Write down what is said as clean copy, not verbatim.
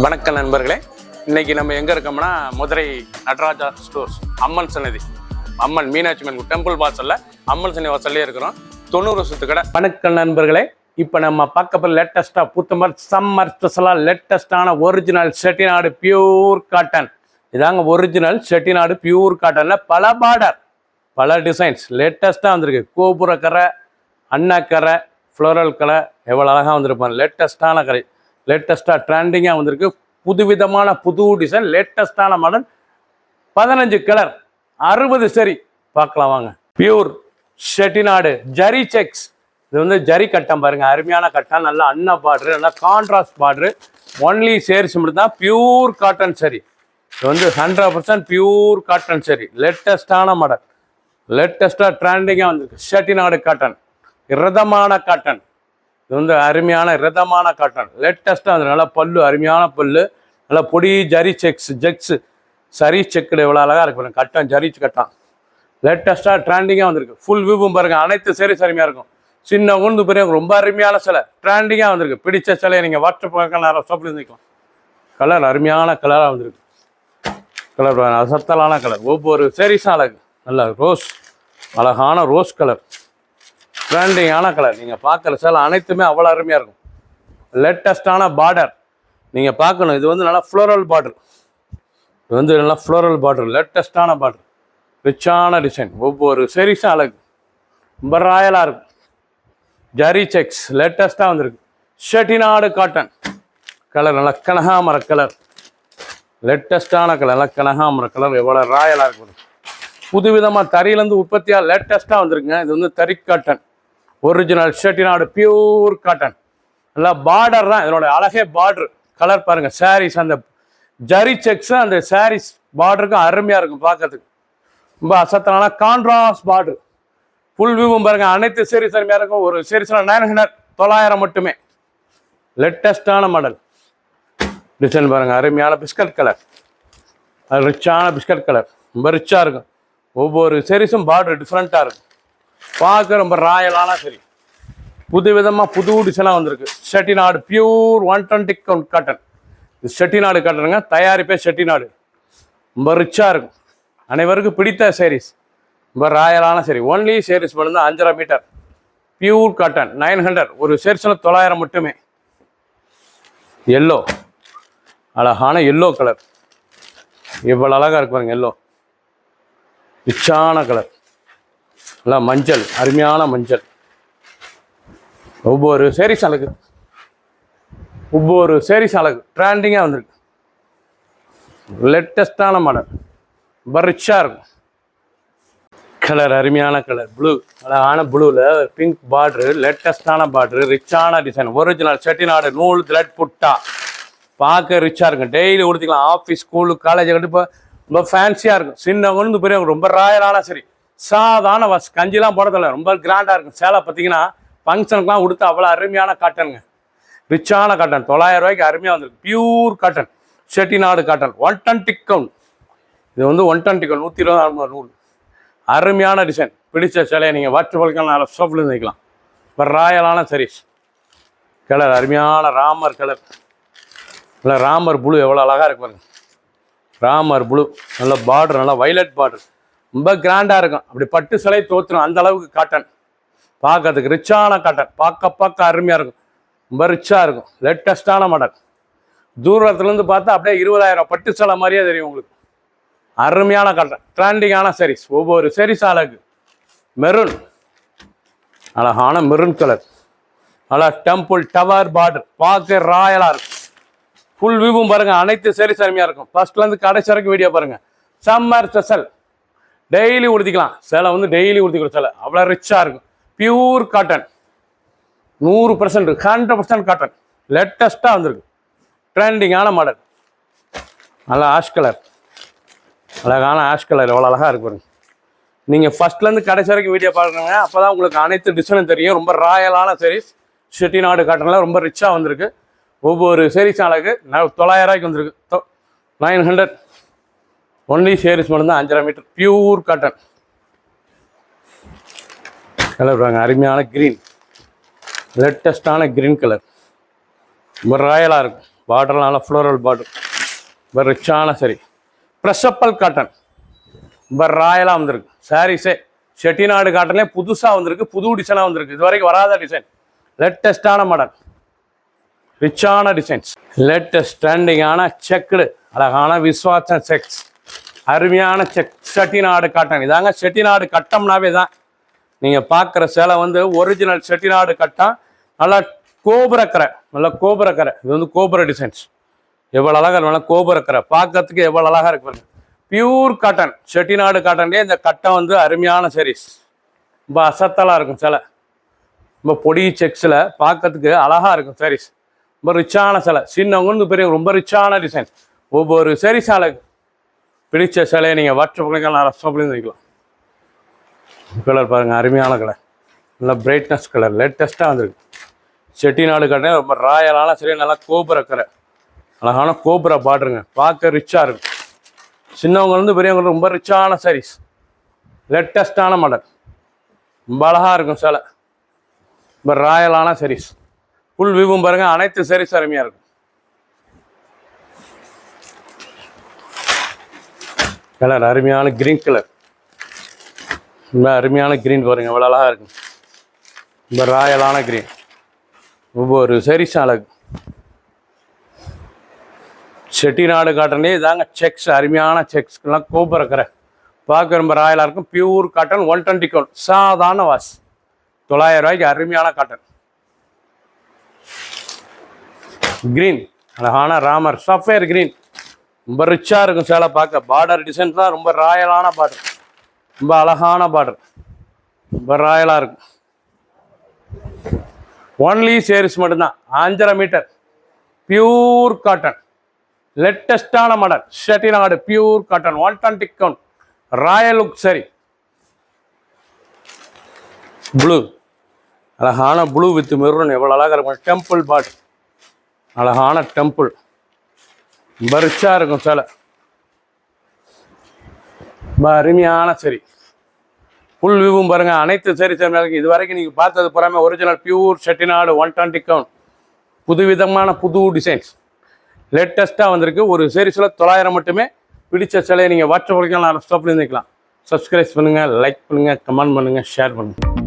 வணக்கம் நண்பர்களே, இன்னைக்கு நம்ம எங்க இருக்கோம்னா மதுரை நடராஜா ஸ்டோர்ஸ் அம்மன் சன்னதி, அம்மன் மீனாட்சி அம்மன் டெம்பிள் வாசல்ல அம்மன் சன்னதி வாசல்லே இருக்கிறோம். 90 வருஷத்து கடை. வணக்கம் நண்பர்களே, இப்போ நம்ம பார்க்க போகிற லேட்டஸ்டா புத்தம்பர் சம்மர் ஸ்பெஷலா லேட்டஸ்டான ஒரிஜினல் செட்டிநாடு பியூர் காட்டன். இதாங்க ஒரிஜினல் செட்டிநாடு பியூர் காட்டன்ல பல பார்டர், பல டிசைன்ஸ் லேட்டஸ்டா வந்திருக்கு. கோபுர கரை, அண்ணாக்கரை, ஃப்ளோரல் கரை, எவ்வளோ அழகாக வந்திருப்பாங்க. லேட்டஸ்டான கரை, லேட்டஸ்ட்டாக ட்ரெண்டிங்காக வந்திருக்கு. புதுவிதமான புது டிசைன், லேட்டஸ்டான மாடல், 15 கலர், 60 சரி. பார்க்கலாம் வாங்க. Pure Chettinad zari sex. இது வந்து ஜரி கட்டம் பாருங்க, அருமையான கட்டம், நல்லா அண்ணா பார்டரு, நல்லா கான்ட்ராஸ்ட் பார்டரு. ஒன்லி சேரிஸ் மட்டும் தான் பியூர் காட்டன் சரி. இது வந்து 100% பியூர் காட்டன் சரி. லேட்டஸ்டான மாடல், லேட்டஸ்ட்டாக ட்ரெண்டிங்காக வந்திருக்கு. செட்டிநாடு காட்டன், இரதமான காட்டன். இது வந்து அருமையான இரதமான காட்டன், லேட்டஸ்ட்டாக வந்து நல்லா பல்லு, அருமையான பல்லு, நல்லா பொடி ஜரி செக்ஸ் சரி செக்குடு எவ்வளோ அழகாக இருக்கு பாருங்க. கட்டம் ஜரி கட்டம் லேட்டஸ்ட்டாக ட்ரெண்டிங்காக வந்திருக்கு. ஃபுல் வியூவும் பாருங்க, அனைத்து சேரீஸ் அருமையாக இருக்கும். சின்ன உண்டு பெரிய ரொம்ப அருமையான சிலை ட்ரெண்டிங்காக வந்திருக்கு. பிடிச்ச சிலையை நீங்கள் வாட்ஸ்அப் நேரம் ஷாப்பில் இருந்துக்கலாம். கலர் அருமையான கலராக வந்திருக்கு. கலர் அசத்தலான கலர், ஒவ்வொரு சேரீஸும் அழகு. நல்லா ரோஸ், அழகான ரோஸ் கலர், ட்ரெண்டிங்கான கலர். நீங்கள் பார்க்குற சேலை அனைத்துமே அவ்வளோ அருமையாக இருக்கும். லேட்டஸ்டான பார்டர் நீங்கள் பார்க்கணும். இது வந்து நல்லா ஃப்ளோரல் பார்டர், இது வந்து நல்லா ஃப்ளோரல் பார்டர், லேட்டஸ்டான பார்டர், ரிச்சான டிசைன். ஒவ்வொரு சேரீஸும் அழகு, ரொம்ப ராயலாக இருக்கும். ஜரி செக்ஸ் லேட்டஸ்ட்டாக வந்திருக்கு. செட்டிநாடு காட்டன் கலர், நல்லா கனகாமர கலர், லேட்டஸ்டான கலர், நல்லா கனகாமர கலர், எவ்வளோ ராயலாக இருக்கும். புதுவிதமாக தறியிலேருந்து உற்பத்தியாக லேட்டஸ்ட்டாக வந்துருக்குங்க. இது வந்து தறி cotton, original Chettinad pure cotton. நல்லா பார்டர் தான் இதனோட அழகே. பார்டர் கலர் பாருங்க, சாரீஸ் அந்த ஜரி செக்ஸ் அந்த சாரீஸ் பார்டருக்கும் அருமையாக இருக்கும் பார்க்கறதுக்கு. ரொம்ப அசத்தனான கான்ட்ராஸ்ட் பார்டர். ஃபுல் வியூவும் பாருங்க, அனைத்து சீரீஸ் அருமையாக இருக்கும். ஒரு சீரீஸில் 900 மட்டுமே. லேட்டஸ்டான மாடல் டிசைன் பாருங்க, அருமையான பிஸ்கட் கலர், அது ரிச்சான பிஸ்கட் கலர், ரொம்ப ரிச்சாக இருக்கும். ஒவ்வொரு சீரீஸும் பார்டர் டிஃப்ரெண்ட்டாக இருக்கும். பார்க்க ரொம்ப ராயலான சரி. புது விதமாக புது டிசைனாக வந்திருக்கு. Chettinad pure 120 count cotton. இது செட்டிநாடு காட்டனுங்க, தயாரிப்பே செட்டிநாடு. ரொம்ப ரிச்சாக இருக்கும். அனைவருக்கும் பிடித்த சேரீஸ், ரொம்ப ராயலான சரி. ஒன்லி சேரீஸ் மட்டும்தான் 5.5 மீட்டர் பியூர் காட்டன், 900. ஒரு சேரீஸில் 900 மட்டுமே. எல்லோ, அழகான எல்லோ கலர், இவ்வளோ அழகாக இருக்கு பாருங்க. எல்லோ ரிச்சான கலர், நல்லா மஞ்சள், அருமையான மஞ்சள். ஒவ்வொரு சேரீஸ் அழகு, ஒவ்வொரு சேரீஸ் அழகு, ட்ரெண்டிங்காக வந்திருக்கு. லேட்டஸ்டான மாடல், ரொம்ப ரிச்சாக இருக்கும். கலர் அருமையான கலர், ப்ளூ, அழகான ப்ளூவில் பிங்க் பார்ட்ரு, லேட்டஸ்டான பார்ட்ரு, ரிச்சான டிசைன். ஒரிஜினல் செட்டிநாடு நூல் த்ரெட் புட்டா. பார்க்க ரிச்சாக இருக்கும். டெய்லி கொடுத்துக்கலாம். ஆஃபீஸ், ஸ்கூலு, காலேஜ் கண்டிப்பாக ரொம்ப ஃபேன்சியாக இருக்கும். சின்ன ஒன்று பெரிய ரொம்ப ராயலான சரி. சாதாரண கஞ்சிலாம் போடுறதில்ல, ரொம்ப கிராண்டாக இருக்கும். சேலை பார்த்தீங்கன்னா ஃபங்க்ஷனுக்குலாம் கொடுத்து அவ்வளோ அருமையான காட்டனுங்க. ரிச்சான காட்டன், 900 ரூபாய்க்கு அருமையாக வந்திருக்கு. Pure cotton, Chettinad cotton, 120 count. இது வந்து 120 கவுண்ட், 120 நூல். அருமையான டிசைன். பிடிச்ச சேலையை நீங்கள் வாட்ஸ்அப்பில் ஷாப்பில் வைக்கலாம். இப்போ ராயலான சரீஸ். கலர் அருமையான ராமர் கலர், இல்லை ராமர் ப்ளூ, எவ்வளோ அழகாக இருக்கு பாருங்க. ராமர் ப்ளூ, நல்ல பார்டர், நல்லா வைலட் பார்டர், ரொம்ப கிராண்டாக இருக்கும். அப்படி பட்டு சிலை தோற்றுரும் அந்த அளவுக்கு காட்டன். பார்க்கறதுக்கு ரிச்சான காட்டன், பார்க்க அருமையாக இருக்கும். ரொம்ப ரிச்சாக இருக்கும். லேட்டஸ்டான மாடல். தூரத்துலேருந்து பார்த்தா அப்படியே 20,000 பட்டு சிலை மாதிரியே தெரியும் உங்களுக்கு. அருமையான காட்டன், ட்ரெண்டிங்கான சாரீஸ். ஒவ்வொரு சாரீஸ் அழகு. மெரூன், அழகான மெரூன் கலர், நல்லா டெம்பிள் டவர் பார்டர், பார்க்க ராயலாக இருக்கும். ஃபுல் வியூவும் பாருங்கள், அனைத்து சாரீஸ் அருமையாக இருக்கும். ஃபர்ஸ்ட்லேருந்து கடைசி வரைக்கும் வீடியோ பாருங்கள். சம்மர் ஸ்பெஷல், டெய்லி உடுத்திக்கலாம். சேலை வந்து டெய்லி உடுத்திக்கலாம். சேலை அவ்வளோ ரிச்சாக இருக்கும். Pure cotton, 100%, 100% cotton. லேட்டஸ்ட்டாக வந்திருக்கு. ட்ரெண்டிங்கான மாடல். நல்லா ஆஷ் கலர், அழகான ஆஷ் கலர், எவ்வளோ அழகாக இருக்கு பாருங்க. நீங்கள் ஃபர்ஸ்ட்லேருந்து கடைசி வரைக்கும் வீடியோ பார்க்குறீங்க, அப்போ தான் உங்களுக்கு அனைத்து டிசைனும் தெரியும். ரொம்ப ராயலான சாரீஸ். செட்டிநாடு காட்டனில் ரொம்ப ரிச்சாக வந்திருக்கு. ஒவ்வொரு சேரீஸும் அழகு. 900 ரூபாய்க்கு வந்திருக்கு. 900. ஒன்லி சேரீஸ் மட்டும்தான் 5.5 மீட்டர் பியூர் காட்டன். கலர் பாருங்க, அருமையான கிரீன், லேட்டஸ்டான கிரீன் கலர், ரொம்ப ராயலாக இருக்கும். பார்டர்லாம் நல்லா ஃப்ளோரல் பார்டர். இப்போ ரிச்சான சரி. ப்ரெஷப்பல் காட்டன் இப்போ ராயலாக வந்திருக்கு சாரீஸே. செட்டிநாடு காட்டன்லேயே புதுசாக வந்திருக்கு, புது டிசைனாக வந்திருக்கு, இது வரைக்கும் வராத டிசைன். லேட்டஸ்டான மாடல், ரிச்சான டிசைன்ஸ், லேட்டஸ்ட் ட்ரெண்டிங்கான செக்குடு அழகான விஸ்வாசம் செக்ஸ், அருமையான செக். செட்டிநாடு காட்டன் இதாங்க. செட்டிநாடு கட்டம்னாவே தான் நீங்கள் பார்க்குற சேலை வந்து ஒரிஜினல் செட்டிநாடு கட்டம். நல்லா கோபுரக்கரை, நல்லா கோபுரக்கரை. இது வந்து கோபுர டிசைன்ஸ். எவ்வளோ அழகாக இருக்கு, நல்லா கோபுரக்கரை பார்க்கறதுக்கு எவ்வளோ அழகாக இருக்கு. பியூர் காட்டன், செட்டிநாடு காட்டன்லேயே இந்த கட்டம் வந்து அருமையான சாரீஸ். ரொம்ப அசத்தலாக இருக்கும் சிலை. ரொம்ப பொடி செக்ஸில் பார்க்கறதுக்கு அழகாக இருக்கும் சாரீஸ். ரொம்ப ரிச்சான சிலை. சின்னவங்க பெரிய ரொம்ப ரிச்சான டிசைன். ஒவ்வொரு சாரீஸ் அழகு. பிடிச்ச சிலையை நீங்கள் வாட்ஸ்அப்லாம் ரசப்படியும் வைக்கலாம். கலர் பாருங்கள், அருமையான கலர், நல்லா பிரைட்னஸ் கலர், லேட்டஸ்ட்டாக வந்திருக்கு. செட்டிநாடு காட்டன் ரொம்ப ராயலான சிலை, நல்லா கோபுரக்கரை, அழகான கோபுர பார்டருங்க. பார்க்க ரிச்சாக இருக்கும். சின்னவங்க பெரியவங்க ரொம்ப ரிச்சான சாரீஸ், லேட்டஸ்டான மாடல், ரொம்ப அழகாக இருக்கும் சேலை. ரொம்ப ராயலான சாரீஸ். ஃபுல் வியூவும் பாருங்க, அனைத்து சாரீஸ் அருமையாக இருக்கும். கலர் அருமையான கிரீன் கலர், ரொம்ப அருமையான கிரீன் பாருங்க, இவ்வளோ அழகாக இருக்கும். ரொம்ப ராயலான கிரீன், ஒவ்வொரு சாரீஸ் அழகு. செட்டிநாடு காட்டன்லேயே இதாங்க செக்ஸ், அருமையான செக்ஸ்க்கெல்லாம் கோபுரக்கரை பார்க்க ரொம்ப ராயலாக இருக்கும். பியூர் காட்டன் 120 கவுண்ட், சாதாரண வாஸ், 900 ரூபாய்க்கு அருமையான காட்டன். கிரீன் அழகான ராமர் சஃபேர் கிரீன், ரொம்ப ரிச்சாக இருக்கும் சேலை பார்க்க. பார்டர் டிசைன்ஸ் தான் ரொம்ப ராயலான பார்டர், ரொம்ப அழகான பார்டர், ரொம்ப ராயலாக இருக்கும். ஒன்லி சேரீஸ் மட்டும்தான், 5.5 மீட்டர் பியூர் காட்டன், லேட்டஸ்டான model. Chettinad pure cotton 120 count, royal look சரி. ப்ளூ அழகான ப்ளூ வித் மெரூன், எவ்வளோ அழகாக இருக்கும். டெம்பிள் பார்டர், அழகான டெம்பிள், பரிச்சாக இருக்கும் சேலை. ரொம்ப அருமையான சரி. ஃபுல் வியூவும் பாருங்கள், அனைத்து சரி சேரி. இது வரைக்கும் நீங்கள் பார்த்தது புறாமே ஒரிஜினல் பியூர் செட்டிநாடு 120 கவுண்ட். புதுவிதமான புது டிசைன்ஸ் லேட்டஸ்ட்டாக வந்திருக்கு. ஒரு சீரீஸில் 900 மட்டுமே. பிடிச்ச சிலையை நீங்கள் வாட்ஸ்அப் வரைக்கும் நான் ஸ்டாப்லேருந்து நிற்கலாம். சப்ஸ்கிரைப் பண்ணுங்கள், லைக் பண்ணுங்கள், கமெண்ட் பண்ணுங்கள், ஷேர் பண்ணுங்கள்.